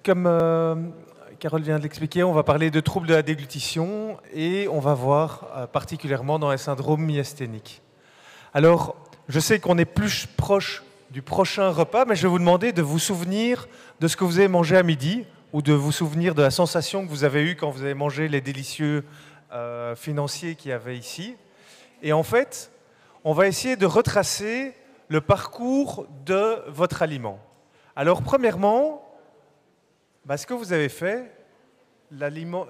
Comme Carole vient de l'expliquer, on va parler de troubles de la déglutition et on va voir particulièrement dans les syndromes myasthéniques. Alors, je sais qu'on est plus proche du prochain repas, mais je vais vous demander de vous souvenir de ce que vous avez mangé à midi ou de vous souvenir de la sensation que vous avez eue quand vous avez mangé les délicieux financiers qu'il y avait ici. Et en fait, on va essayer de retracer le parcours de votre aliment. Alors, premièrement, ce que vous avez fait, l'aliment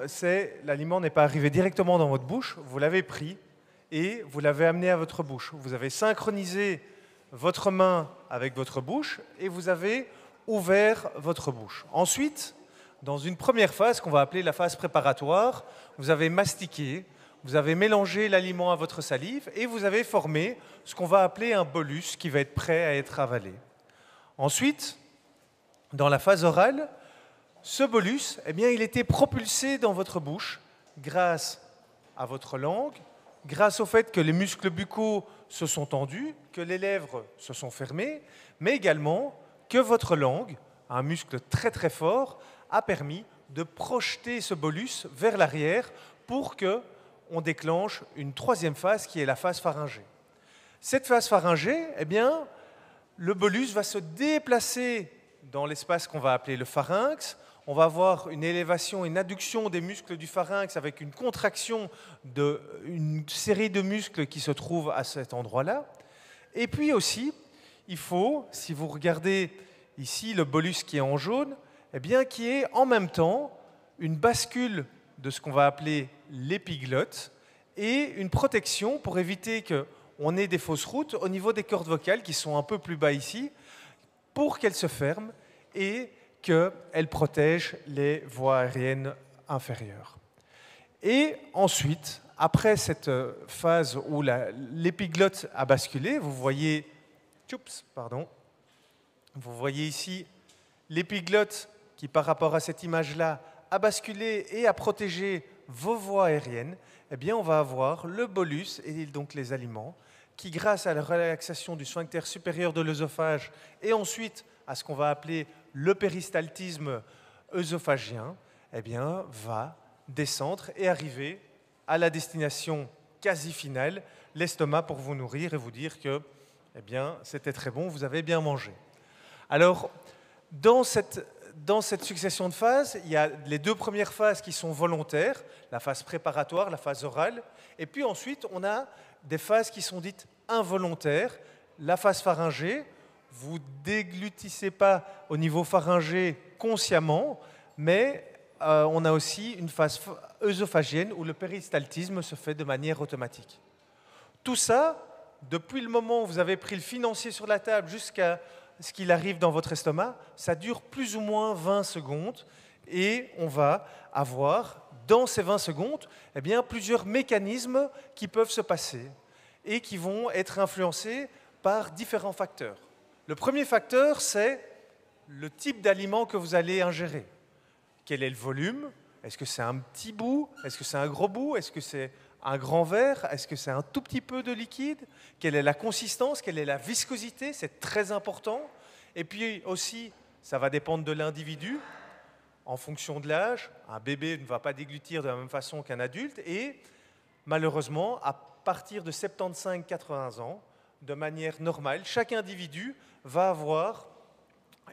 n'est pas arrivé directement dans votre bouche, vous l'avez pris et vous l'avez amené à votre bouche. Vous avez synchronisé votre main avec votre bouche et vous avez ouvert votre bouche. Ensuite, dans une première phase qu'on va appeler la phase préparatoire, vous avez mastiqué, vous avez mélangé l'aliment à votre salive et vous avez formé ce qu'on va appeler un bolus qui va être prêt à être avalé. Ensuite, dans la phase orale, ce bolus, il était propulsé dans votre bouche grâce à votre langue, grâce au fait que les muscles buccaux se sont tendus, que les lèvres se sont fermées, mais également que votre langue, un muscle très très fort, a permis de projeter ce bolus vers l'arrière pour qu'on déclenche une troisième phase qui est la phase pharyngée. Cette phase pharyngée, le bolus va se déplacer dans l'espace qu'on va appeler le pharynx. On va avoir une élévation, une adduction des muscles du pharynx avec une contraction d'une série de muscles qui se trouvent à cet endroit-là. Et puis aussi, il faut, si vous regardez ici le bolus qui est en jaune, qui est en même temps une bascule de ce qu'on va appeler l'épiglotte et une protection pour éviter qu'on ait des fausses routes au niveau des cordes vocales qui sont un peu plus bas ici, pour qu'elles se ferment et qu'elle protège les voies aériennes inférieures. Et ensuite, après cette phase où l'épiglotte a basculé, vous voyez ici l'épiglotte qui, par rapport à cette image-là, a basculé et a protégé vos voies aériennes. On va avoir le bolus et donc les aliments qui, grâce à la relaxation du sphincter supérieur de l'œsophage et ensuite à ce qu'on va appeler le péristaltisme œsophagien, va descendre et arriver à la destination quasi finale, l'estomac, pour vous nourrir et vous dire que c'était très bon, vous avez bien mangé. Alors, dans cette succession de phases, il y a les deux premières phases qui sont volontaires, la phase préparatoire, la phase orale, et puis ensuite, on a des phases qui sont dites involontaires, la phase pharyngée. Vous ne déglutissez pas au niveau pharyngé consciemment, mais on a aussi une phase œsophagienne où le péristaltisme se fait de manière automatique. Tout ça, depuis le moment où vous avez pris le financier sur la table jusqu'à ce qu'il arrive dans votre estomac, ça dure plus ou moins 20 secondes et on va avoir, dans ces 20 secondes, plusieurs mécanismes qui peuvent se passer et qui vont être influencés par différents facteurs. Le premier facteur, c'est le type d'aliment que vous allez ingérer. Quel est le volume? Est-ce que c'est un petit bout? Est-ce que c'est un gros bout? Est-ce que c'est un grand verre? Est-ce que c'est un tout petit peu de liquide? Quelle est la consistance? Quelle est la viscosité? C'est très important. Et puis aussi, ça va dépendre de l'individu. En fonction de l'âge, un bébé ne va pas déglutir de la même façon qu'un adulte. Et malheureusement, à partir de 75-80 ans, de manière normale, chaque individu va avoir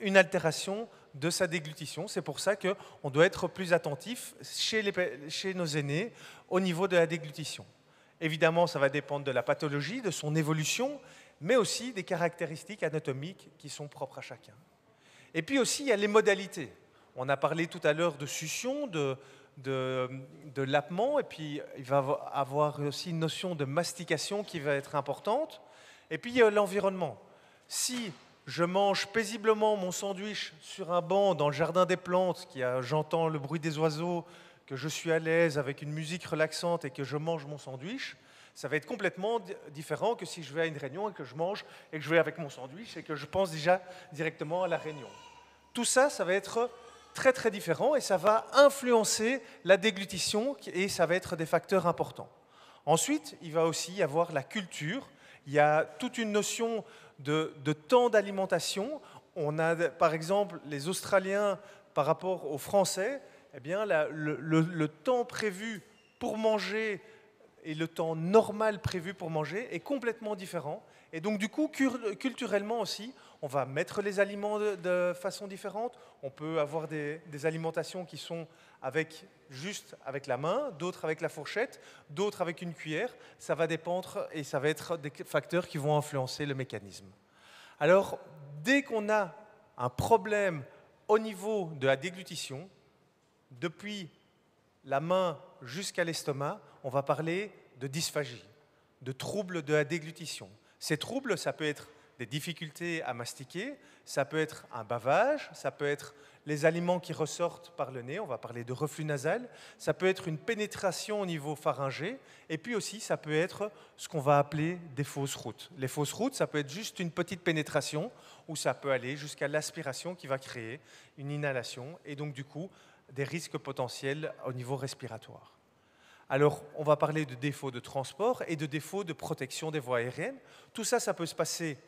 une altération de sa déglutition. C'est pour ça qu'on doit être plus attentif chez nos aînés au niveau de la déglutition. Évidemment, ça va dépendre de la pathologie, de son évolution, mais aussi des caractéristiques anatomiques qui sont propres à chacun. Et puis aussi, il y a les modalités. On a parlé tout à l'heure de succion, de lappement, et puis il va y avoir aussi une notion de mastication qui va être importante. Et puis il y a l'environnement. Si je mange paisiblement mon sandwich sur un banc dans le jardin des plantes, j'entends le bruit des oiseaux, que je suis à l'aise avec une musique relaxante et que je mange mon sandwich, ça va être complètement différent que si je vais à une réunion et que je mange et que je vais avec mon sandwich et que je pense déjà directement à la réunion. Tout ça, ça va être très très différent et ça va influencer la déglutition et ça va être des facteurs importants. Ensuite, il va aussi y avoir la culture. Il y a toute une notion de temps d'alimentation. On a par exemple les Australiens par rapport aux Français, eh bien, le temps prévu pour manger et le temps normal prévu pour manger est complètement différent. Et donc, du coup, culturellement aussi, on va mettre les aliments de façon différente. On peut avoir des alimentations qui sont juste avec la main, d'autres avec la fourchette, d'autres avec une cuillère. Ça va dépendre et ça va être des facteurs qui vont influencer le mécanisme. Alors, dès qu'on a un problème au niveau de la déglutition, depuis la main jusqu'à l'estomac, on va parler de dysphagie, de troubles de la déglutition. Ces troubles, ça peut être des difficultés à mastiquer, ça peut être un bavage, ça peut être les aliments qui ressortent par le nez, on va parler de reflux nasal, ça peut être une pénétration au niveau pharyngé, et puis aussi ça peut être ce qu'on va appeler des fausses routes. Les fausses routes, ça peut être juste une petite pénétration, ou ça peut aller jusqu'à l'aspiration qui va créer une inhalation, et donc du coup des risques potentiels au niveau respiratoire. Alors, on va parler de défauts de transport et de défauts de protection des voies aériennes. Tout ça, ça peut se passer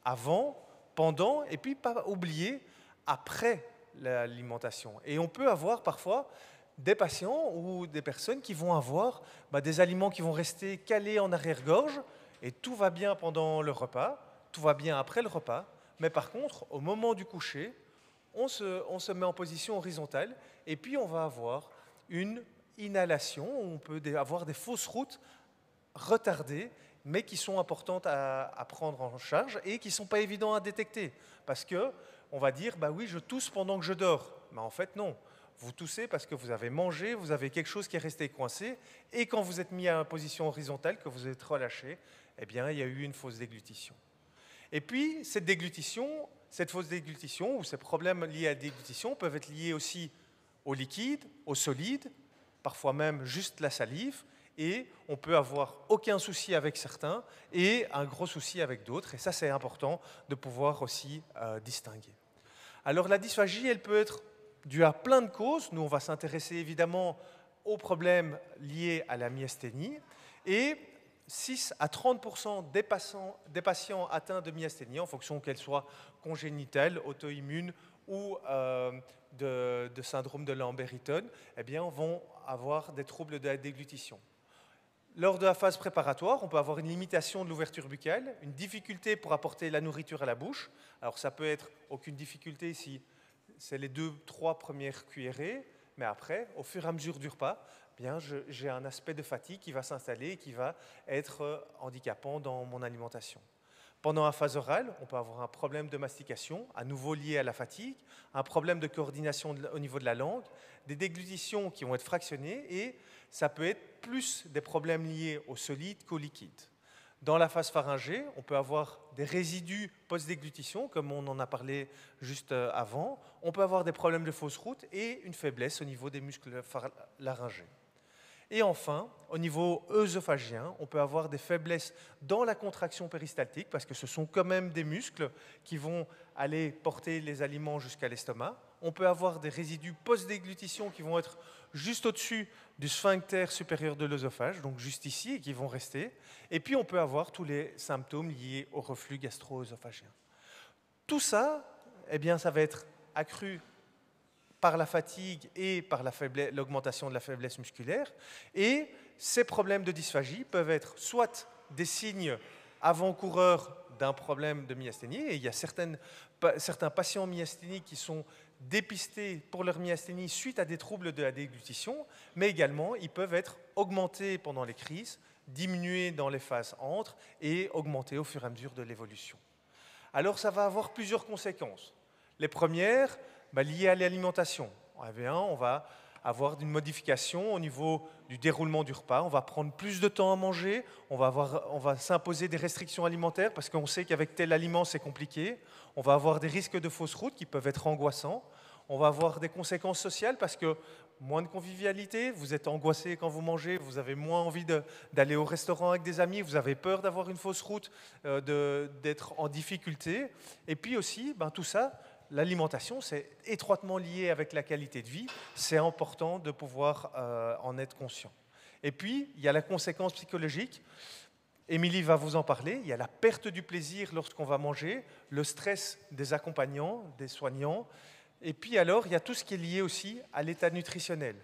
avant, pendant, et puis pas oublier, après l'alimentation. Et on peut avoir parfois des patients ou des personnes qui vont avoir des aliments qui vont rester calés en arrière-gorge, et tout va bien pendant le repas, tout va bien après le repas, mais par contre, au moment du coucher, on se met en position horizontale, et puis on va avoir une inhalation, on peut avoir des fausses routes retardées, mais qui sont importantes à prendre en charge et qui ne sont pas évidentes à détecter. Parce qu'on va dire, bah oui, je tousse pendant que je dors. Mais en fait, non. Vous toussez parce que vous avez mangé, vous avez quelque chose qui est resté coincé, et quand vous êtes mis à une position horizontale, que vous êtes relâché, eh bien, il y a eu une fausse déglutition. Et puis, cette fausse déglutition ou ces problèmes liés à la déglutition peuvent être liés aussi au liquide, au solide, parfois même juste la salive, et on peut avoir aucun souci avec certains et un gros souci avec d'autres, et ça c'est important de pouvoir aussi distinguer. Alors la dysphagie, elle peut être due à plein de causes. Nous on va s'intéresser évidemment aux problèmes liés à la myasthénie, et 6 à 30% des patients atteints de myasthénie, en fonction qu'elle soit congénitale, auto-immune ou de syndrome de Lambert-Eaton, eh bien, vont avoir des troubles de la déglutition. Lors de la phase préparatoire, on peut avoir une limitation de l'ouverture buccale, une difficulté pour apporter la nourriture à la bouche. Alors ça peut être aucune difficulté si c'est les 2-3 premières cuillerées, mais après, au fur et à mesure du repas, bien, j'ai un aspect de fatigue qui va s'installer et qui va être handicapant dans mon alimentation. Pendant la phase orale, on peut avoir un problème de mastication, à nouveau lié à la fatigue, un problème de coordination au niveau de la langue, des déglutitions qui vont être fractionnées, et ça peut être plus des problèmes liés au solide qu'au liquide. Dans la phase pharyngée, on peut avoir des résidus post-déglutition, comme on en a parlé juste avant. On peut avoir des problèmes de fausse route et une faiblesse au niveau des muscles laryngés. Et enfin, au niveau œsophagien, on peut avoir des faiblesses dans la contraction péristaltique, parce que ce sont quand même des muscles qui vont aller porter les aliments jusqu'à l'estomac. On peut avoir des résidus post-déglutition qui vont être juste au-dessus du sphincter supérieur de l'œsophage, donc juste ici, et qui vont rester. Et puis on peut avoir tous les symptômes liés au reflux gastro-œsophagien. Tout ça, eh bien, ça va être accru par la fatigue et par l'augmentation de la faiblesse musculaire. Et ces problèmes de dysphagie peuvent être soit des signes avant-coureurs d'un problème de myasthénie, et il y a certains patients myasthéniques qui sont dépistés pour leur myasthénie suite à des troubles de la déglutition, mais également ils peuvent être augmentés pendant les crises, diminués dans les phases entre et augmentés au fur et à mesure de l'évolution. Alors ça va avoir plusieurs conséquences. Les premières, liées à l'alimentation. On va avoir une modification au niveau du déroulement du repas, on va prendre plus de temps à manger, on va s'imposer des restrictions alimentaires parce qu'on sait qu'avec tel aliment c'est compliqué, on va avoir des risques de fausses routes qui peuvent être angoissants, on va avoir des conséquences sociales parce que moins de convivialité, vous êtes angoissé quand vous mangez, vous avez moins envie d'aller au restaurant avec des amis, vous avez peur d'avoir une fausse route, d'être en difficulté, et puis aussi, tout ça, l'alimentation, c'est étroitement lié avec la qualité de vie. C'est important de pouvoir en être conscient. Et puis, il y a la conséquence psychologique. Émilie va vous en parler. Il y a la perte du plaisir lorsqu'on va manger, le stress des accompagnants, des soignants. Et puis alors, il y a tout ce qui est lié aussi à l'état nutritionnel.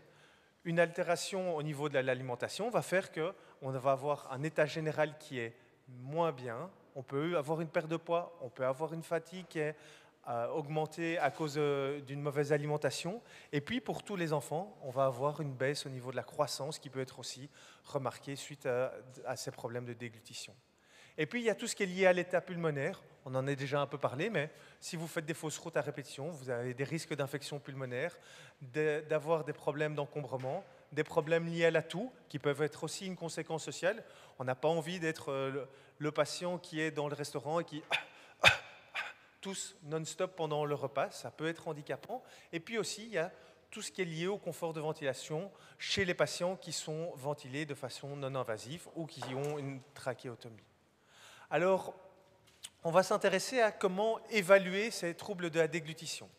Une altération au niveau de l'alimentation va faire qu'on va avoir un état général qui est moins bien. On peut avoir une perte de poids, on peut avoir une fatigue qui est augmentée à cause d'une mauvaise alimentation. Et puis pour tous les enfants, on va avoir une baisse au niveau de la croissance qui peut être aussi remarquée suite à ces problèmes de déglutition. Et puis, il y a tout ce qui est lié à l'état pulmonaire. On en a déjà un peu parlé, mais si vous faites des fausses routes à répétition, vous avez des risques d'infection pulmonaire, d'avoir des problèmes d'encombrement, des problèmes liés à la toux, qui peuvent être aussi une conséquence sociale. On n'a pas envie d'être le patient qui est dans le restaurant et qui tousse non-stop pendant le repas. Ça peut être handicapant. Et puis aussi, il y a tout ce qui est lié au confort de ventilation chez les patients qui sont ventilés de façon non invasive ou qui ont une trachéotomie. Alors, on va s'intéresser à comment évaluer ces troubles de la déglutition.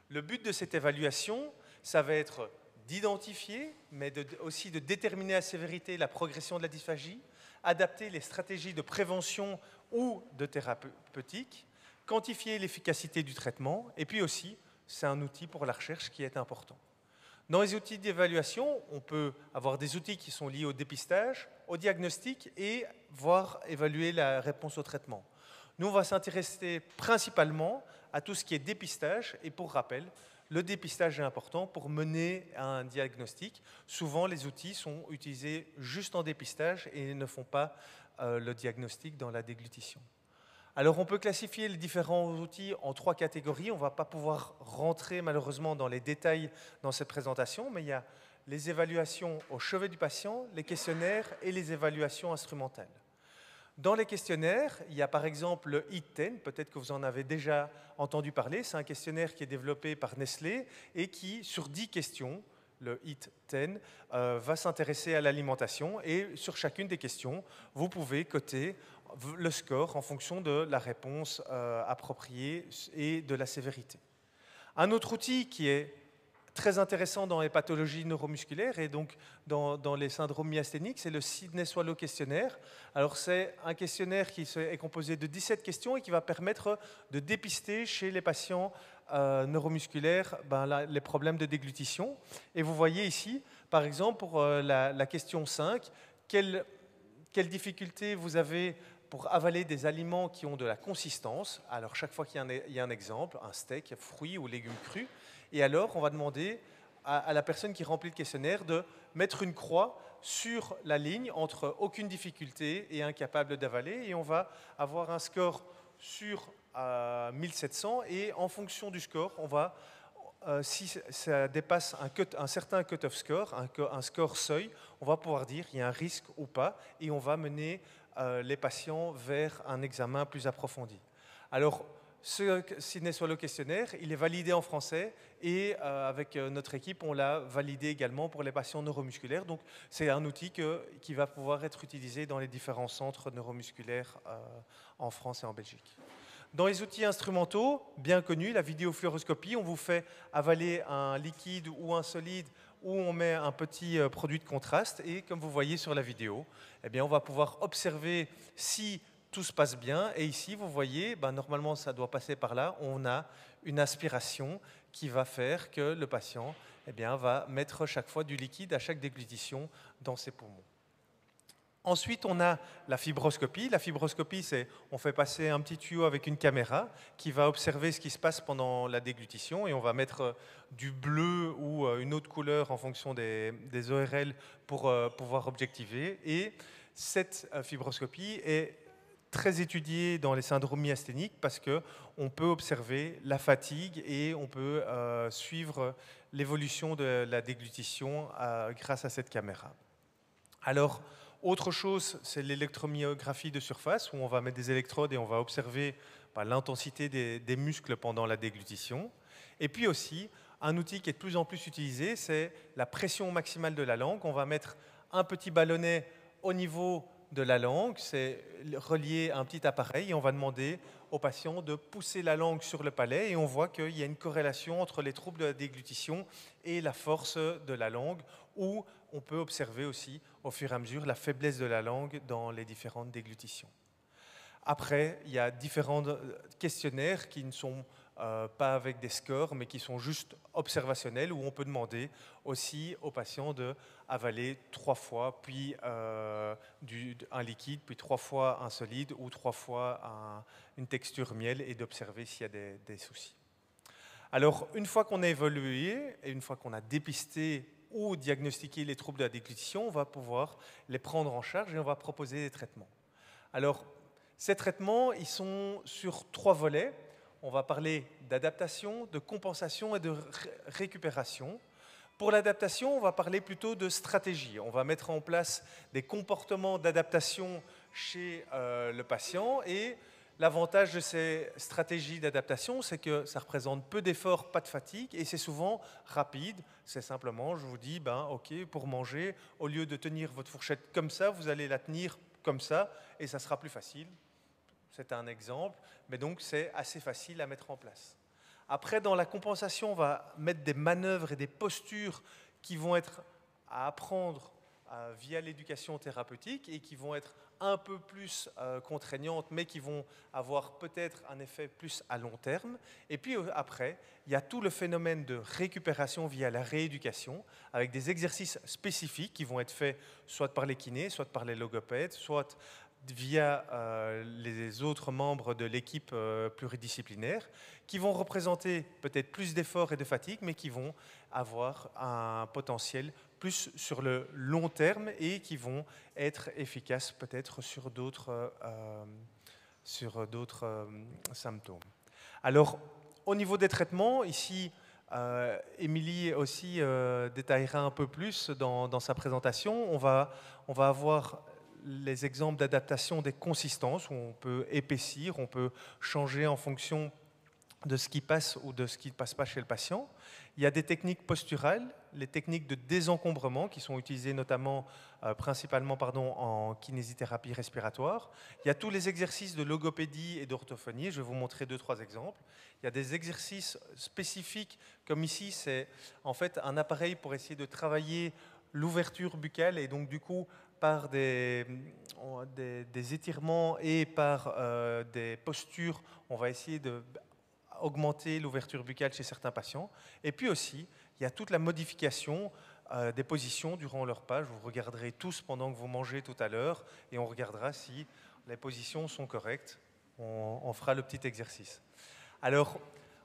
Le but de cette évaluation, ça va être d'identifier, mais aussi de déterminer la sévérité et la progression de la dysphagie, adapter les stratégies de prévention ou de thérapeutique, quantifier l'efficacité du traitement, et puis aussi, c'est un outil pour la recherche qui est important. Dans les outils d'évaluation, on peut avoir des outils qui sont liés au dépistage, au diagnostic et voir évaluer la réponse au traitement. Nous, on va s'intéresser principalement à tout ce qui est dépistage et pour rappel, le dépistage est important pour mener un diagnostic. Souvent, les outils sont utilisés juste en dépistage et ne font pas le diagnostic dans la déglutition. Alors, on peut classifier les différents outils en 3 catégories. On ne va pas pouvoir rentrer malheureusement dans les détails dans cette présentation, mais il y a les évaluations au chevet du patient, les questionnaires et les évaluations instrumentales. Dans les questionnaires, il y a par exemple le HIT-10, peut-être que vous en avez déjà entendu parler. C'est un questionnaire qui est développé par Nestlé et qui, sur 10 questions, le HIT-10, va s'intéresser à l'alimentation. Et sur chacune des questions, vous pouvez coter le score en fonction de la réponse appropriée et de la sévérité. Un autre outil qui est très intéressant dans les pathologies neuromusculaires et donc dans les syndromes myasthéniques, c'est le Sydney-Swallow questionnaire. Alors c'est un questionnaire qui est composé de 17 questions et qui va permettre de dépister chez les patients neuromusculaires les problèmes de déglutition. Et vous voyez ici, par exemple, pour la question 5, quelle difficulté vous avez pour avaler des aliments qui ont de la consistance. Alors, chaque fois qu'il y a un exemple, un steak, fruits ou légumes crus, et alors, on va demander à la personne qui remplit le questionnaire de mettre une croix sur la ligne entre aucune difficulté et incapable d'avaler, et on va avoir un score sur 1700, et en fonction du score, on va, si ça dépasse un certain cut-off score, un score seuil, on va pouvoir dire qu'il y a un risque ou pas, et on va mener les patients vers un examen plus approfondi. Alors, ce Sydney-Swallow questionnaire, il est validé en français et avec notre équipe, on l'a validé également pour les patients neuromusculaires. Donc, c'est un outil qui va pouvoir être utilisé dans les différents centres neuromusculaires en France et en Belgique. Dans les outils instrumentaux, bien connus, la vidéofluoroscopie, on vous fait avaler un liquide ou un solide où on met un petit produit de contraste et comme vous voyez sur la vidéo, eh bien, on va pouvoir observer si tout se passe bien. Et ici, vous voyez, normalement, ça doit passer par là. On a une aspiration qui va faire que le patient va mettre chaque fois du liquide à chaque déglutition dans ses poumons. Ensuite, on a la fibroscopie. La fibroscopie, c'est on fait passer un petit tuyau avec une caméra qui va observer ce qui se passe pendant la déglutition et on va mettre du bleu ou une autre couleur en fonction des ORL pour pouvoir objectiver. Et cette fibroscopie est très étudiée dans les syndromes myasthéniques parce qu'on peut observer la fatigue et on peut suivre l'évolution de la déglutition grâce à cette caméra. Alors, autre chose, c'est l'électromyographie de surface, où on va mettre des électrodes et on va observer l'intensité des muscles pendant la déglutition. Et puis aussi, un outil qui est de plus en plus utilisé, c'est la pression maximale de la langue. On va mettre un petit ballonnet au niveau de la langue, c'est relié à un petit appareil, et on va demander au patient de pousser la langue sur le palais, et on voit qu'il y a une corrélation entre les troubles de la déglutition et la force de la langue, ou on peut observer aussi, au fur et à mesure, la faiblesse de la langue dans les différentes déglutitions. Après, il y a différents questionnaires qui ne sont pas avec des scores, mais qui sont juste observationnels, où on peut demander aussi aux patients d'avaler 3 fois, puis un liquide, puis 3 fois un solide, ou 3 fois une texture miel, et d'observer s'il y a des soucis. Alors, une fois qu'on a évolué, et une fois qu'on a dépisté ou diagnostiqué les troubles de la déglutition, on va pouvoir les prendre en charge et on va proposer des traitements. Alors, ces traitements, ils sont sur 3 volets. On va parler d'adaptation, de compensation et de récupération. Pour l'adaptation, on va parler plutôt de stratégie. On va mettre en place des comportements d'adaptation chez le patient, et l'avantage de ces stratégies d'adaptation, c'est que ça représente peu d'efforts, pas de fatigue, et c'est souvent rapide. C'est simplement, je vous dis, ok, pour manger, au lieu de tenir votre fourchette comme ça, vous allez la tenir comme ça, et ça sera plus facile. C'est un exemple, mais donc c'est assez facile à mettre en place. Après, dans la compensation, on va mettre des manœuvres et des postures qui vont être à apprendre via l'éducation thérapeutique et qui vont être un peu plus contraignantes, mais qui vont avoir peut-être un effet plus à long terme. Et puis après, il y a tout le phénomène de récupération via la rééducation, avec des exercices spécifiques qui vont être faits soit par les kinés, soit par les logopèdes, soit via les autres membres de l'équipe pluridisciplinaire, qui vont représenter peut-être plus d'efforts et de fatigue, mais qui vont avoir un potentiel plus sur le long terme et qui vont être efficaces peut-être sur d'autres symptômes. Alors, au niveau des traitements, ici, Émilie aussi détaillera un peu plus dans sa présentation. On va avoir les exemples d'adaptation des consistances, où on peut épaissir, on peut changer en fonction de ce qui passe ou de ce qui ne passe pas chez le patient. Il y a des techniques posturales, les techniques de désencombrement qui sont utilisées notamment, principalement en kinésithérapie respiratoire. Il y a tous les exercices de logopédie et d'orthophonie. Je vais vous montrer 2-3 exemples. Il y a des exercices spécifiques, comme ici, c'est en fait un appareil pour essayer de travailler l'ouverture buccale, et donc du coup, par des étirements et par des postures, on va essayer d'augmenter l'ouverture buccale chez certains patients. Et puis aussi, il y a toute la modification des positions durant leur repas. Vous regarderez tous pendant que vous mangez tout à l'heure, et on regardera si les positions sont correctes. On fera le petit exercice. Alors,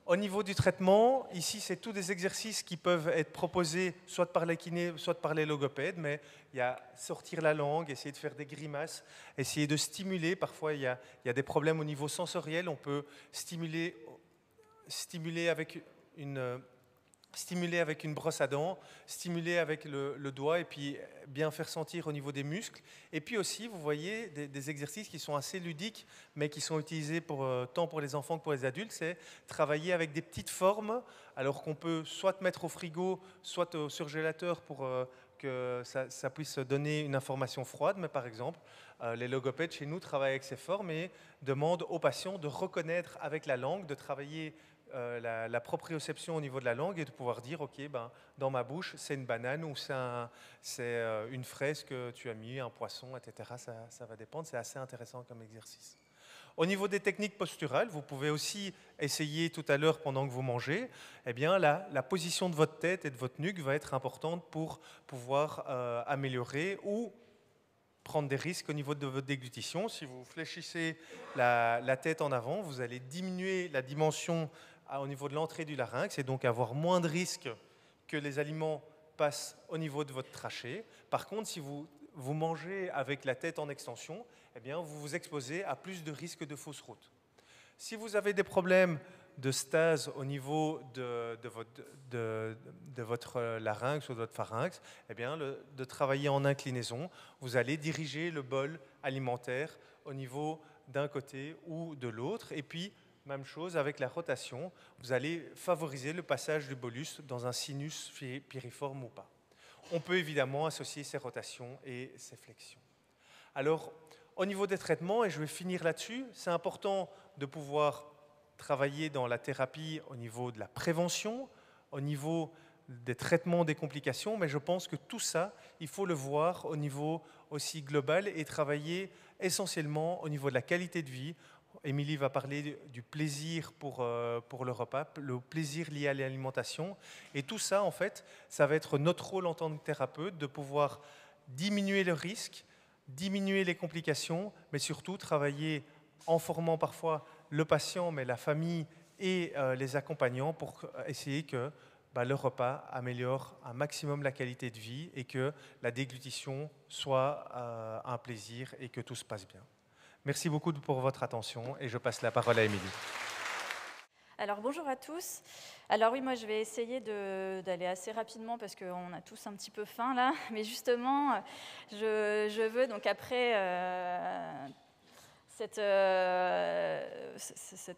au niveau du traitement, ici, c'est tous des exercices qui peuvent être proposés soit par les kinés, soit par les logopèdes, mais il y a sortir la langue, essayer de faire des grimaces, essayer de stimuler. Parfois, il y a des problèmes au niveau sensoriel. On peut stimuler avec une brosse à dents, stimuler avec le doigt, et puis bien faire sentir au niveau des muscles. Et puis aussi, vous voyez des exercices qui sont assez ludiques, mais qui sont utilisés tant pour les enfants que pour les adultes. C'est travailler avec des petites formes, alors qu'on peut soit mettre au frigo, soit au surgélateur pour que ça puisse donner une information froide. Mais par exemple, les logopèdes chez nous travaillent avec ces formes et demandent aux patients de reconnaître avec la langue, de travailler la proprioception au niveau de la langue, et de pouvoir dire, ok, dans ma bouche, c'est une banane, ou c'est une fraise que tu as mis, un poisson, etc. Ça va dépendre, c'est assez intéressant comme exercice. Au niveau des techniques posturales, vous pouvez aussi essayer tout à l'heure pendant que vous mangez. Eh bien, la position de votre tête et de votre nuque va être importante pour pouvoir améliorer ou prendre des risques au niveau de votre déglutition. Si vous fléchissez la tête en avant, vous allez diminuer la dimension au niveau de l'entrée du larynx, et donc avoir moins de risques que les aliments passent au niveau de votre trachée. Par contre, si vous mangez avec la tête en extension, eh bien, vous vous exposez à plus de risques de fausse route. Si vous avez des problèmes de stase au niveau de votre larynx ou de votre pharynx, eh bien, de travailler en inclinaison, vous allez diriger le bol alimentaire au niveau d'un côté ou de l'autre. Et puis, même chose avec la rotation, vous allez favoriser le passage du bolus dans un sinus piriforme ou pas. On peut évidemment associer ces rotations et ces flexions. Alors, au niveau des traitements, et je vais finir là-dessus, c'est important de pouvoir travailler dans la thérapie au niveau de la prévention, au niveau des traitements des complications, mais je pense que tout ça, il faut le voir au niveau aussi global et travailler essentiellement au niveau de la qualité de vie. Émilie va parler du plaisir pour le repas, le plaisir lié à l'alimentation. Et tout ça, en fait, ça va être notre rôle en tant que thérapeute, de pouvoir diminuer le risque, diminuer les complications, mais surtout travailler en formant parfois le patient, mais la famille et les accompagnants pour essayer que le repas améliore un maximum la qualité de vie et que la déglutition soit un plaisir et que tout se passe bien. Merci beaucoup pour votre attention et je passe la parole à Émilie. Alors bonjour à tous. Alors oui, moi je vais essayer d'aller assez rapidement parce qu'on a tous un petit peu faim là, mais justement je veux donc après cette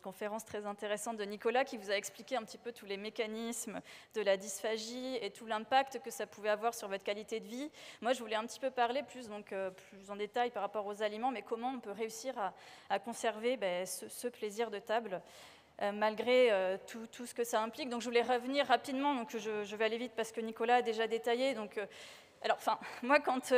conférence très intéressante de Nicolas qui vous a expliqué un petit peu tous les mécanismes de la dysphagie et tout l'impact que ça pouvait avoir sur votre qualité de vie. Moi, je voulais un petit peu parler plus en détail par rapport aux aliments, mais comment on peut réussir à conserver ce plaisir de table malgré tout ce que ça implique. Donc, je voulais revenir rapidement, donc je vais aller vite parce que Nicolas a déjà détaillé. Donc, moi, quand...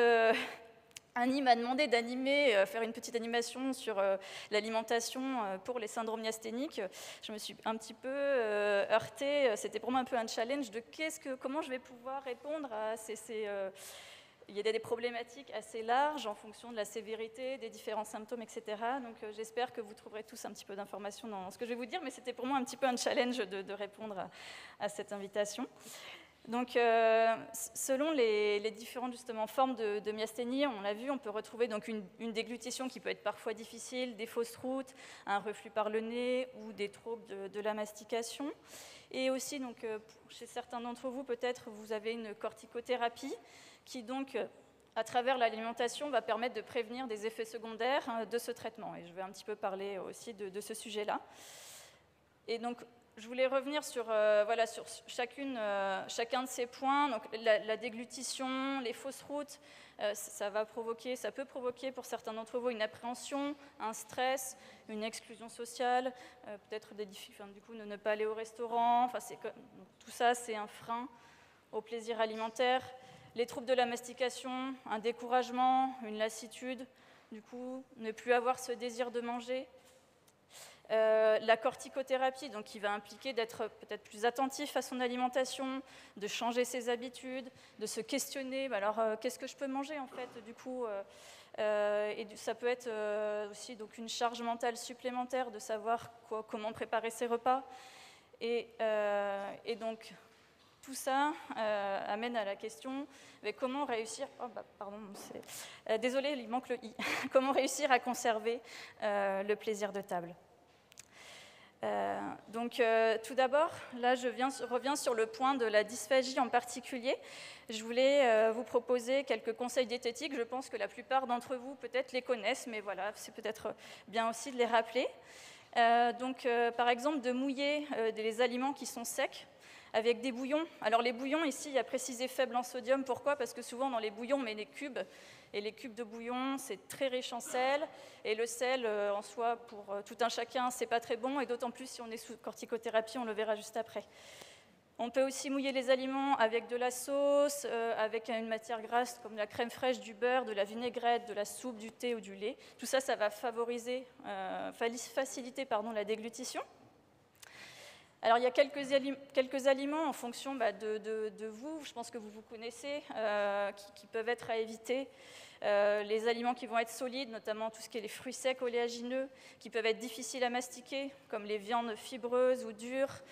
Annie m'a demandé d'animer, faire une petite animation sur l'alimentation pour les syndromes myasthéniques. Je me suis un petit peu heurtée. C'était pour moi un peu un challenge de comment je vais pouvoir répondre à il y a des problématiques assez larges en fonction de la sévérité, des différents symptômes, etc. Donc j'espère que vous trouverez tous un petit peu d'informations dans ce que je vais vous dire, mais c'était pour moi un petit peu un challenge de répondre à cette invitation. Donc, selon les différentes justement, formes de myasthénie, on l'a vu, on peut retrouver donc une déglutition qui peut être parfois difficile, des fausses routes, un reflux par le nez ou des troubles de la mastication. Et aussi, donc, chez certains d'entre vous, peut-être, vous avez une corticothérapie qui, donc, à travers l'alimentation, va permettre de prévenir des effets secondaires de ce traitement. Et je vais un petit peu parler aussi de ce sujet-là. Et donc, je voulais revenir sur chacun de ces points. Donc, la déglutition, les fausses routes, ça peut provoquer pour certains d'entre vous une appréhension, un stress, une exclusion sociale, peut-être du coup ne pas aller au restaurant. Tout ça, c'est un frein au plaisir alimentaire. Les troubles de la mastication, un découragement, une lassitude, du coup, ne plus avoir ce désir de manger. La corticothérapie, donc, qui va impliquer d'être peut-être plus attentif à son alimentation, de changer ses habitudes, de se questionner, alors qu'est-ce que je peux manger en fait, du coup, et ça peut être aussi donc, une charge mentale supplémentaire de savoir comment préparer ses repas. Et donc, tout ça amène à la question, mais comment réussir... désolé, il manque le « i ». Comment réussir à conserver le plaisir de table ? Tout d'abord, là, je reviens sur le point de la dysphagie en particulier. Je voulais vous proposer quelques conseils diététiques. Je pense que la plupart d'entre vous, peut-être, les connaissent, mais voilà, c'est peut-être bien aussi de les rappeler. Par exemple, de mouiller les aliments qui sont secs avec des bouillons. Alors, les bouillons, ici, il y a précisé faible en sodium. Pourquoi ? Parce que souvent, dans les bouillons, on met des cubes. Et les cubes de bouillon, c'est très riche en sel. Et le sel, en soi, pour tout un chacun, c'est pas très bon. Et d'autant plus si on est sous corticothérapie, on le verra juste après. On peut aussi mouiller les aliments avec de la sauce, avec une matière grasse comme de la crème fraîche, du beurre, de la vinaigrette, de la soupe, du thé ou du lait. Tout ça, ça va faciliter la déglutition. Alors, il y a quelques aliments en fonction de vous, je pense que vous vous connaissez, qui peuvent être à éviter. Les aliments qui vont être solides, notamment tout ce qui est les fruits secs oléagineux, qui peuvent être difficiles à mastiquer, comme les viandes fibreuses ou dures,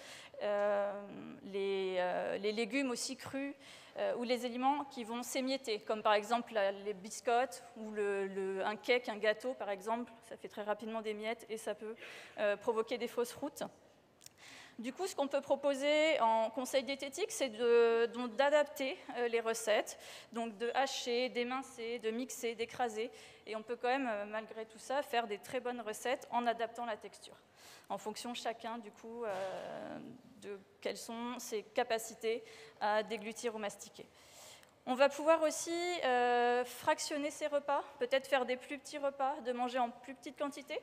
les légumes aussi crus, ou les aliments qui vont s'émietter, comme par exemple les biscottes ou un cake, un gâteau par exemple, ça fait très rapidement des miettes et ça peut provoquer des fausses routes. Du coup, ce qu'on peut proposer en conseil diététique, c'est d'adapter les recettes, donc de hacher, d'émincer, de mixer, d'écraser. Et on peut quand même, malgré tout ça, faire des très bonnes recettes en adaptant la texture, en fonction chacun, du coup, de quelles sont ses capacités à déglutir ou mastiquer. On va pouvoir aussi fractionner ses repas, peut-être faire des plus petits repas, de manger en plus petite quantité.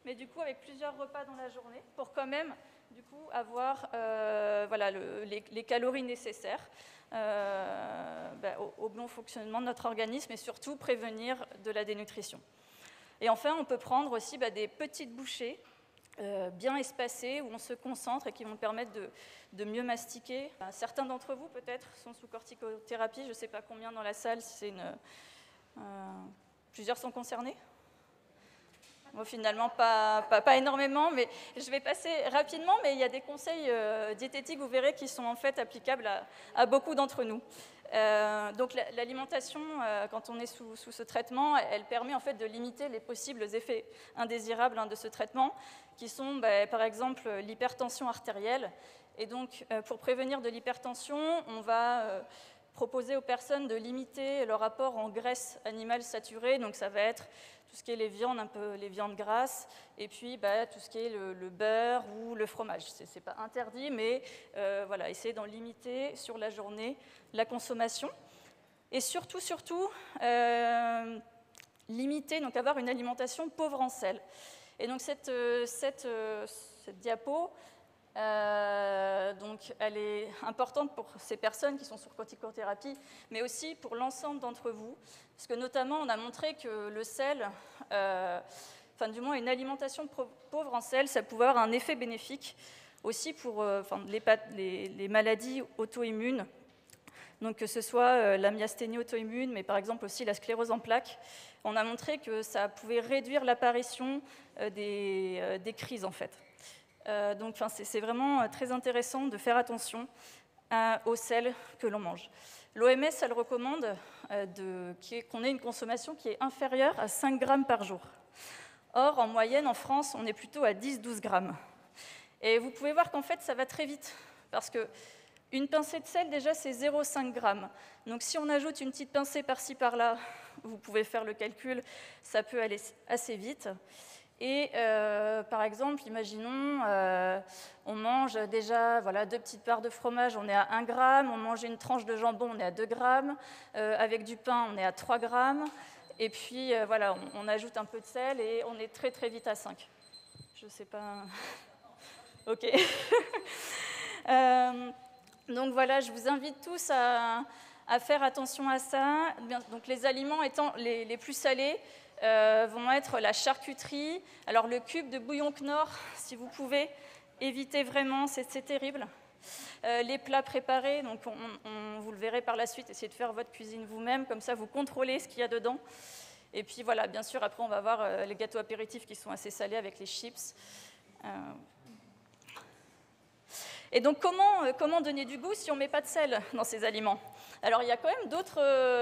mais du coup avec plusieurs repas dans la journée, pour quand même du coup avoir les calories nécessaires au bon fonctionnement de notre organisme et surtout prévenir de la dénutrition. Et enfin, on peut prendre aussi des petites bouchées bien espacées où on se concentre et qui vont permettre de mieux mastiquer. Certains d'entre vous peut-être sont sous corticothérapie, je ne sais pas combien dans la salle, si c'est plusieurs sont concernés. Bon, finalement, pas énormément, mais je vais passer rapidement, mais il y a des conseils diététiques, vous verrez, qui sont en fait applicables à beaucoup d'entre nous. Donc l'alimentation, quand on est sous ce traitement, elle permet en fait de limiter les possibles effets indésirables de ce traitement, qui sont par exemple l'hypertension artérielle. Et donc pour prévenir de l'hypertension, on va proposer aux personnes de limiter leur apport en graisse animale saturée, donc ça va être tout ce qui est les viandes, un peu les viandes grasses, et puis tout ce qui est le beurre ou le fromage. Ce n'est pas interdit, mais essayer d'en limiter sur la journée la consommation. Et surtout, limiter, donc avoir une alimentation pauvre en sel. Et donc cette diapo, donc elle est importante pour ces personnes qui sont sur corticothérapie, mais aussi pour l'ensemble d'entre vous, parce que notamment on a montré que le sel, du moins une alimentation pauvre en sel, ça pouvait avoir un effet bénéfique aussi pour les maladies auto-immunes, donc que ce soit la myasthénie auto-immune, mais par exemple aussi la sclérose en plaques. On a montré que ça pouvait réduire l'apparition des crises en fait. Donc c'est vraiment très intéressant de faire attention au sel que l'on mange. L'OMS, elle recommande qu'on ait une consommation qui est inférieure à 5 grammes par jour. Or, en moyenne, en France, on est plutôt à 10-12 grammes. Et vous pouvez voir qu'en fait, ça va très vite, parce qu'une pincée de sel, déjà, c'est 0,5 grammes. Donc si on ajoute une petite pincée par-ci, par-là, vous pouvez faire le calcul, ça peut aller assez vite. Et par exemple, imaginons, on mange déjà 2 petites parts de fromage, on est à 1 gramme, on mange une tranche de jambon, on est à 2 grammes, avec du pain, on est à 3 grammes, et puis on ajoute un peu de sel et on est très très vite à 5. Je ne sais pas... Ok. Donc voilà, je vous invite tous à faire attention à ça. Donc les aliments étant les plus salés, vont être la charcuterie. Alors le cube de bouillon Knorr, si vous pouvez, évitez vraiment, c'est terrible. Les plats préparés, donc vous le verrez par la suite, essayez de faire votre cuisine vous-même, comme ça vous contrôlez ce qu'il y a dedans. Et puis voilà, bien sûr, après on va voir les gâteaux apéritifs qui sont assez salés avec les chips. Et donc comment donner du goût si on ne met pas de sel dans ces aliments? Alors il y a quand même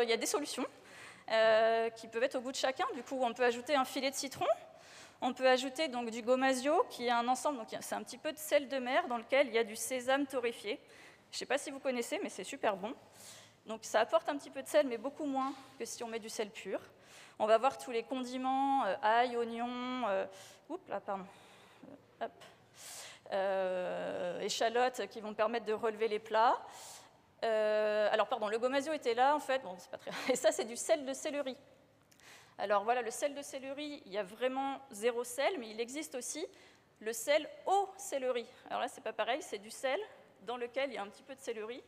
il y a des solutions. Qui peuvent être au goût de chacun. Du coup, on peut ajouter un filet de citron, on peut ajouter donc du gomasio, qui est un ensemble, donc c'est un petit peu de sel de mer dans lequel il y a du sésame torréfié. Je ne sais pas si vous connaissez, mais c'est super bon. Donc ça apporte un petit peu de sel, mais beaucoup moins que si on met du sel pur. On va voir tous les condiments, ail, oignon, échalotes qui vont permettre de relever les plats. Le gomasio était là, en fait, c'est pas très... Et ça, c'est du sel de céleri. Alors voilà, le sel de céleri, il y a vraiment 0 sel, mais il existe aussi le sel au céleri. Alors là, c'est pas pareil, c'est du sel dans lequel il y a un petit peu de céleri.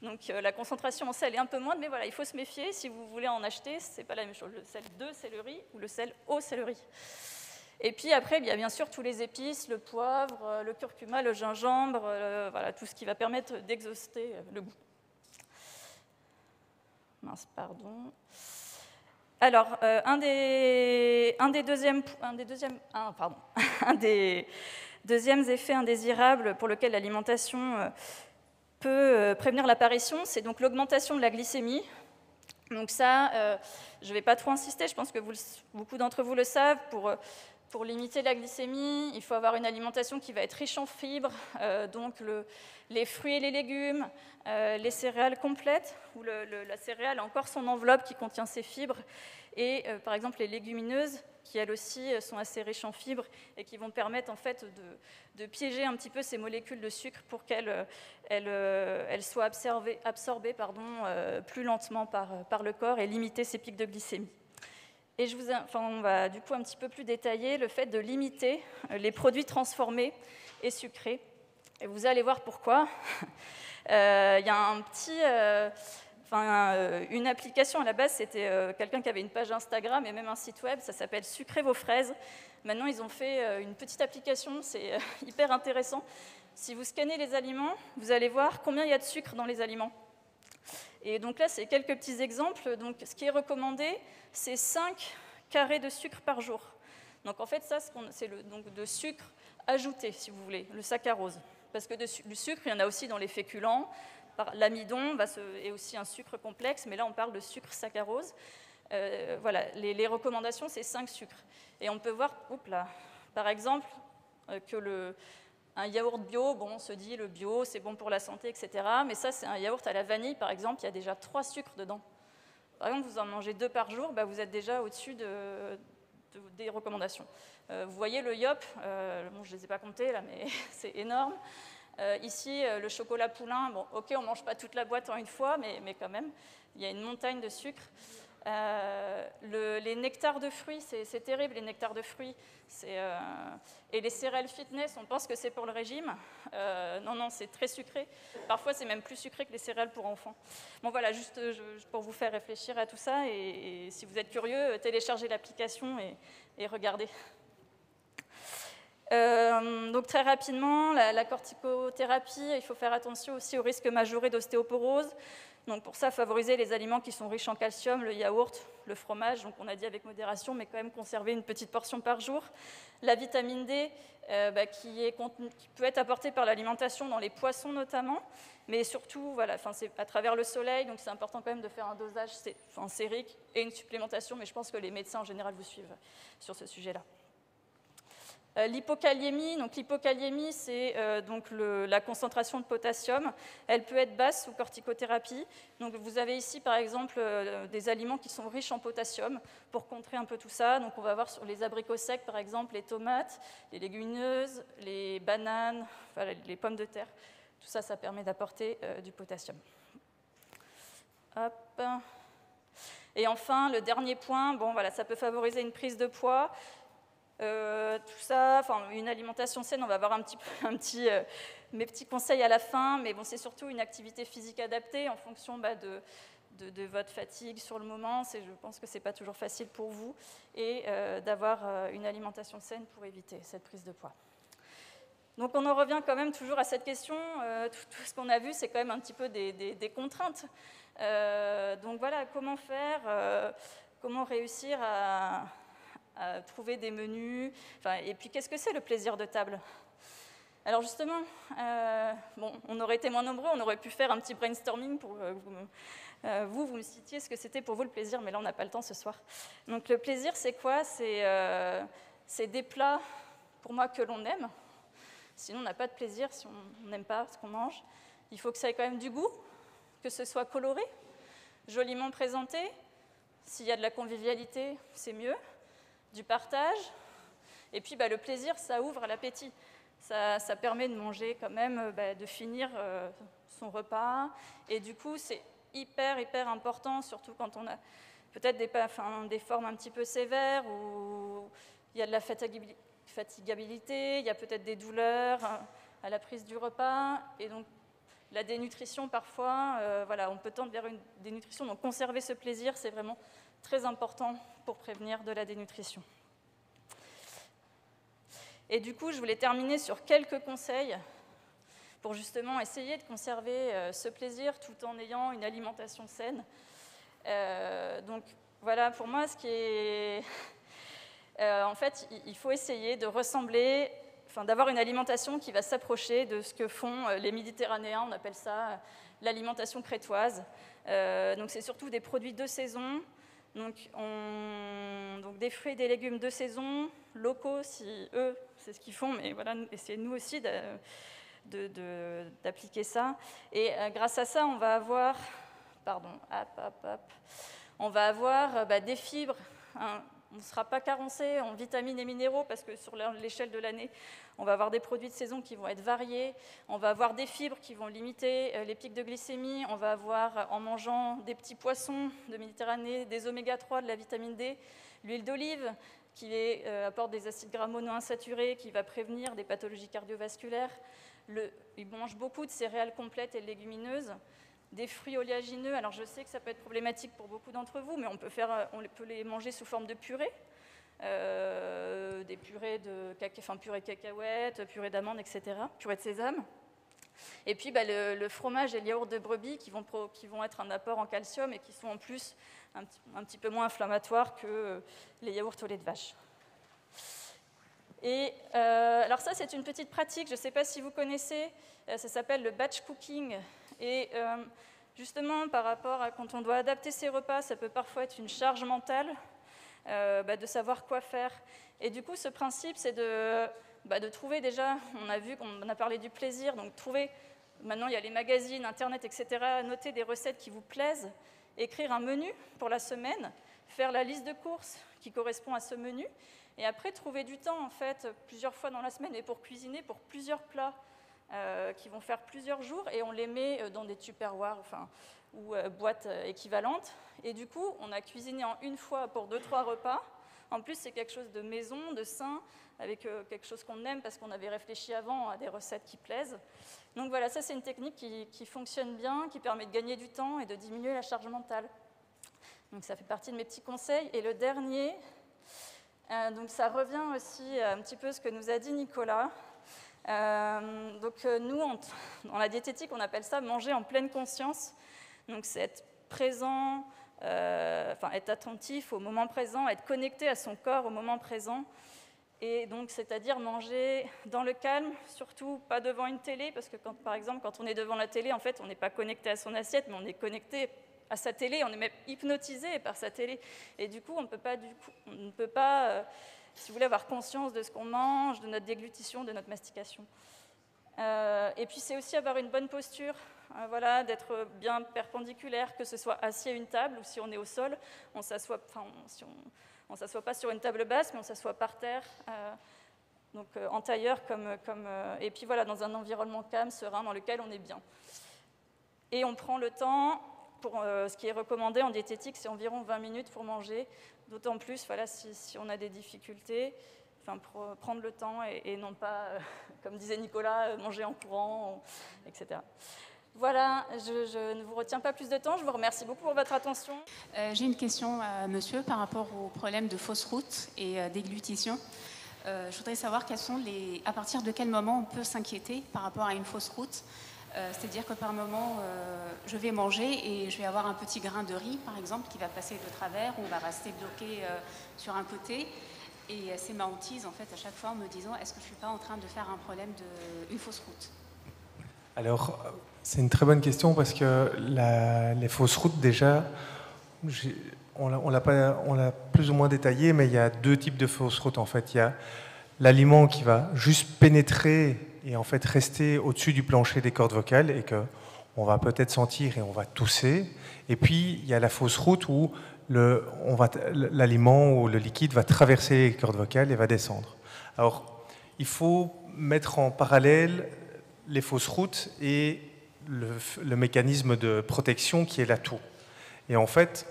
Donc la concentration en sel est un peu moindre, mais voilà, il faut se méfier. Si vous voulez en acheter, c'est pas la même chose, le sel de céleri ou le sel au céleri. Et puis après, il y a bien sûr tous les épices, le poivre, le curcuma, le gingembre, tout ce qui va permettre d'exhauster le goût. Alors, un des deuxièmes effets indésirables pour lequel l'alimentation peut prévenir l'apparition, c'est donc l'augmentation de la glycémie. Donc ça, je ne vais pas trop insister, je pense que beaucoup d'entre vous le savent. Pour limiter la glycémie, il faut avoir une alimentation qui va être riche en fibres, donc les fruits et les légumes, les céréales complètes, où la céréale a encore son enveloppe qui contient ses fibres, et par exemple les légumineuses, qui elles aussi sont assez riches en fibres et qui vont permettre en fait de piéger un petit peu ces molécules de sucre pour qu'elles soient absorbées plus lentement par le corps et limiter ces pics de glycémie. Et on va du coup un petit peu plus détailler le fait de limiter les produits transformés et sucrés. Et vous allez voir pourquoi. Il y a une application à la base, c'était quelqu'un qui avait une page Instagram et même un site web, ça s'appelle Sucrez vos fraises. Maintenant, ils ont fait une petite application, c'est hyper intéressant. Si vous scannez les aliments, vous allez voir combien il y a de sucre dans les aliments. Et donc là, c'est quelques petits exemples. Donc, ce qui est recommandé, c'est 5 carrés de sucre par jour. Donc en fait, ça, c'est de sucre ajouté, si vous voulez, le saccharose. Parce que du sucre, il y en a aussi dans les féculents. L'amidon est aussi un sucre complexe, mais là, on parle de sucre saccharose. Voilà, les recommandations, c'est 5 sucres. Et on peut voir, par exemple, que un yaourt bio, bon, on se dit le bio, c'est bon pour la santé, etc. Mais ça, c'est un yaourt à la vanille, par exemple, il y a déjà 3 sucres dedans. Par exemple, vous en mangez 2 par jour, vous êtes déjà au-dessus des recommandations. Vous voyez le Yop, bon, je ne les ai pas comptés là, mais c'est énorme. Ici, le chocolat poulain, bon, ok, on ne mange pas toute la boîte en une fois, mais quand même, il y a une montagne de sucre. Les nectars de fruits, c'est terrible, les nectars de fruits. Et les céréales fitness, on pense que c'est pour le régime. Non, c'est très sucré. Parfois, c'est même plus sucré que les céréales pour enfants. Bon, voilà, juste pour vous faire réfléchir à tout ça. Et si vous êtes curieux, téléchargez l'application et regardez. Donc très rapidement, la corticothérapie, il faut faire attention aussi au risque majoré d'ostéoporose. Donc pour ça, favoriser les aliments qui sont riches en calcium, le yaourt, le fromage, donc on a dit avec modération, mais quand même conserver une petite portion par jour. La vitamine D, qui peut être apportée par l'alimentation dans les poissons notamment, mais surtout, voilà, c'est à travers le soleil, donc c'est important quand même de faire un dosage sérique et une supplémentation, mais je pense que les médecins en général vous suivent sur ce sujet-là. L'hypokaliémie, c'est la concentration de potassium. Elle peut être basse sous corticothérapie. Donc vous avez ici par exemple des aliments qui sont riches en potassium pour contrer un peu tout ça. Donc on va voir sur les abricots secs par exemple, les tomates, les légumineuses, les bananes, les pommes de terre. Tout ça, ça permet d'apporter du potassium. Hop. Et enfin, le dernier point, bon, voilà, ça peut favoriser une prise de poids. Tout ça, une alimentation saine, on va voir mes petits conseils à la fin, mais bon, c'est surtout une activité physique adaptée en fonction de votre fatigue sur le moment. Je pense que ce n'est pas toujours facile pour vous, et d'avoir une alimentation saine pour éviter cette prise de poids. Donc on en revient quand même toujours à cette question, tout ce qu'on a vu, c'est quand même un petit peu des contraintes. Donc voilà, comment faire, comment réussir à trouver des menus, et puis qu'est-ce que c'est le plaisir de table? Alors justement, on aurait été moins nombreux, on aurait pu faire un petit brainstorming pour vous me citiez ce que c'était pour vous le plaisir, mais là on n'a pas le temps ce soir. Donc le plaisir, c'est quoi? C'est des plats, pour moi, que l'on aime. Sinon on n'a pas de plaisir si on n'aime pas ce qu'on mange. Il faut que ça ait quand même du goût, que ce soit coloré, joliment présenté. S'il y a de la convivialité, c'est mieux. Du partage, et puis le plaisir, ça ouvre à l'appétit. Ça permet de manger quand même, de finir son repas, et du coup, c'est hyper important, surtout quand on a peut-être des formes un petit peu sévères, où il y a de la fatigabilité, il y a peut-être des douleurs à la prise du repas, et donc la dénutrition parfois, on peut tendre vers une dénutrition, donc conserver ce plaisir, c'est vraiment très important pour prévenir de la dénutrition. Et du coup, je voulais terminer sur quelques conseils pour justement essayer de conserver ce plaisir tout en ayant une alimentation saine. Donc voilà, pour moi, ce qui est... en fait, il faut essayer de ressembler, d'avoir une alimentation qui va s'approcher de ce que font les Méditerranéens, on appelle ça l'alimentation crétoise. Donc c'est surtout des produits de saison, donc des fruits et des légumes de saison, locaux, si eux, c'est ce qu'ils font, mais voilà, essayez nous aussi d'appliquer ça. Et grâce à ça, on va avoir, on va avoir des fibres, hein. On ne sera pas carencé en vitamines et minéraux parce que sur l'échelle de l'année, on va avoir des produits de saison qui vont être variés, on va avoir des fibres qui vont limiter les pics de glycémie, on va avoir, en mangeant des petits poissons de Méditerranée, des oméga 3, de la vitamine D, L'huile d'olive, qui apporte des acides gras monoinsaturés, qui va prévenir des pathologies cardiovasculaires. Il mange beaucoup de céréales complètes et légumineuses. Des fruits oléagineux, alors je sais que ça peut être problématique pour beaucoup d'entre vous, mais on peut les manger sous forme de purée. Des purées purée de cacahuètes, purée d'amandes, etc., purée de sésame. Et puis le fromage et le yaourt de brebis qui vont être un apport en calcium et qui sont en plus un petit peu moins inflammatoires que les yaourts au lait de vache. Et alors ça, c'est une petite pratique, je ne sais pas si vous connaissez, ça s'appelle le batch cooking. Et justement, par rapport à quand on doit adapter ses repas, ça peut parfois être une charge mentale de savoir quoi faire. Et du coup, ce principe, c'est de trouver déjà, on a parlé du plaisir, donc maintenant il y a les magazines, Internet, etc., noter des recettes qui vous plaisent, écrire un menu pour la semaine, faire la liste de courses qui correspond à ce menu, et après trouver du temps, en fait, plusieurs fois dans la semaine, et pour cuisiner pour plusieurs plats qui vont faire plusieurs jours, et on les met dans des tupperwares, ou boîtes équivalentes, et du coup, on a cuisiné en une fois pour 2-3 repas. En plus, c'est quelque chose de maison, de sain, avec quelque chose qu'on aime parce qu'on avait réfléchi avant à des recettes qui plaisent. Donc voilà, ça c'est une technique qui fonctionne bien, qui permet de gagner du temps et de diminuer la charge mentale. Donc ça fait partie de mes petits conseils. Et le dernier, donc ça revient aussi un petit peu à ce que nous a dit Nicolas. Nous, dans la diététique, on appelle ça manger en pleine conscience. Donc c'est être présent, être attentif au moment présent, être connecté à son corps au moment présent. Et donc, c'est-à-dire manger dans le calme, surtout pas devant une télé, parce que par exemple, quand on est devant la télé, en fait, on n'est pas connecté à son assiette, mais on est connecté à sa télé, on est même hypnotisé par sa télé. Et du coup, on ne peut pas, si vous voulez, avoir conscience de ce qu'on mange, de notre déglutition, de notre mastication. Et puis, c'est aussi avoir une bonne posture, d'être bien perpendiculaire, que ce soit assis à une table ou si on est au sol, on s'assoit, on ne s'assoit pas sur une table basse, mais on s'assoit par terre, en tailleur, et puis voilà, dans un environnement calme, serein, dans lequel on est bien. Et on prend le temps, ce qui est recommandé en diététique, c'est environ 20 minutes pour manger, d'autant plus si on a des difficultés, pour prendre le temps et non pas, comme disait Nicolas, manger en courant, etc. Voilà, je ne vous retiens pas plus de temps. Je vous remercie beaucoup pour votre attention. J'ai une question à monsieur par rapport au problème de fausse route et déglutition. Je voudrais savoir à partir de quel moment on peut s'inquiéter par rapport à une fausse route. C'est-à-dire que par moment, je vais manger et je vais avoir un petit grain de riz, par exemple, qui va passer de travers ou va rester bloqué sur un côté. Et c'est ma hantise, en fait, à chaque fois en me disant, est-ce que je ne suis pas en train de faire un problème d'une fausse route ? Alors, c'est une très bonne question parce que les fausses routes, déjà, on l'a plus ou moins détaillé, mais il y a deux types de fausses routes en fait. Il y a l'aliment qui va juste pénétrer et en fait rester au-dessus du plancher des cordes vocales et qu'on va peut-être sentir et on va tousser. Et puis, il y a la fausse route où l'aliment ou le liquide va traverser les cordes vocales et va descendre. Alors, il faut mettre en parallèle les fausses routes et le mécanisme de protection qui est la toux. Et en fait,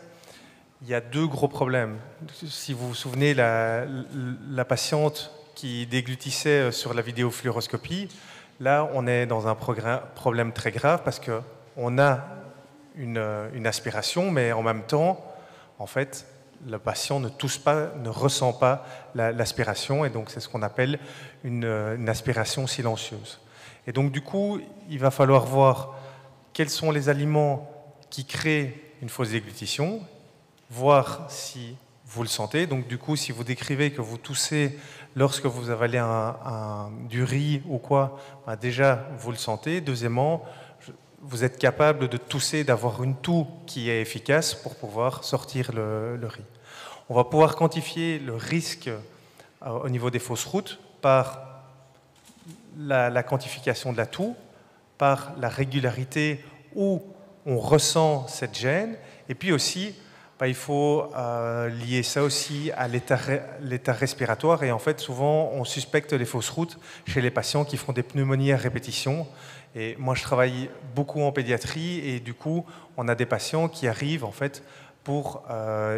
il y a deux gros problèmes. Si vous vous souvenez, la patiente qui déglutissait sur la vidéofluoroscopie, là, on est dans un problème très grave parce qu'on a une aspiration, mais en même temps, en fait, le patient ne tousse pas, ne ressent pas l'aspiration, et donc c'est ce qu'on appelle une aspiration silencieuse. Et donc, du coup, il va falloir voir quels sont les aliments qui créent une fausse déglutition, voir si vous le sentez. Donc, du coup, si vous décrivez que vous toussez lorsque vous avalez du riz ou quoi, déjà, vous le sentez. Deuxièmement, vous êtes capable de tousser, d'avoir une toux qui est efficace pour pouvoir sortir le riz. On va pouvoir quantifier le risque au niveau des fausses routes par la quantification de la toux, par la régularité où on ressent cette gêne, et puis aussi, il faut lier ça aussi à l'état respiratoire, et en fait, souvent, on suspecte les fausses routes chez les patients qui font des pneumonies à répétition, et moi, je travaille beaucoup en pédiatrie, et du coup, on a des patients qui arrivent, en fait, pour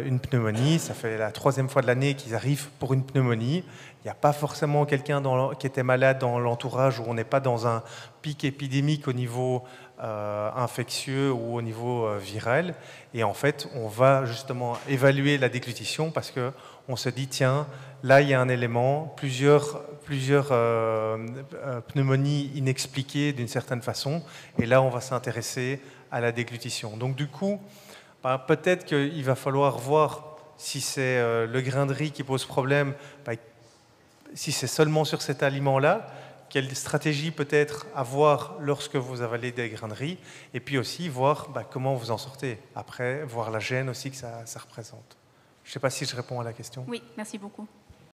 une pneumonie. Ça fait la 3e fois de l'année qu'ils arrivent pour une pneumonie. Il n'y a pas forcément quelqu'un qui était malade dans l'entourage, où on n'est pas dans un pic épidémique au niveau infectieux ou au niveau viral. Et en fait, on va justement évaluer la déglutition parce qu'on se dit, tiens, là, il y a un élément, plusieurs pneumonies inexpliquées d'une certaine façon, et là, on va s'intéresser à la déglutition. Donc du coup, peut-être qu'il va falloir voir si c'est le grain de riz qui pose problème, si c'est seulement sur cet aliment-là, quelle stratégie peut-être avoir lorsque vous avalez des grains de riz, et puis aussi voir comment vous en sortez. Après, voir la gêne aussi que ça représente. Je ne sais pas si je réponds à la question. Oui, merci beaucoup.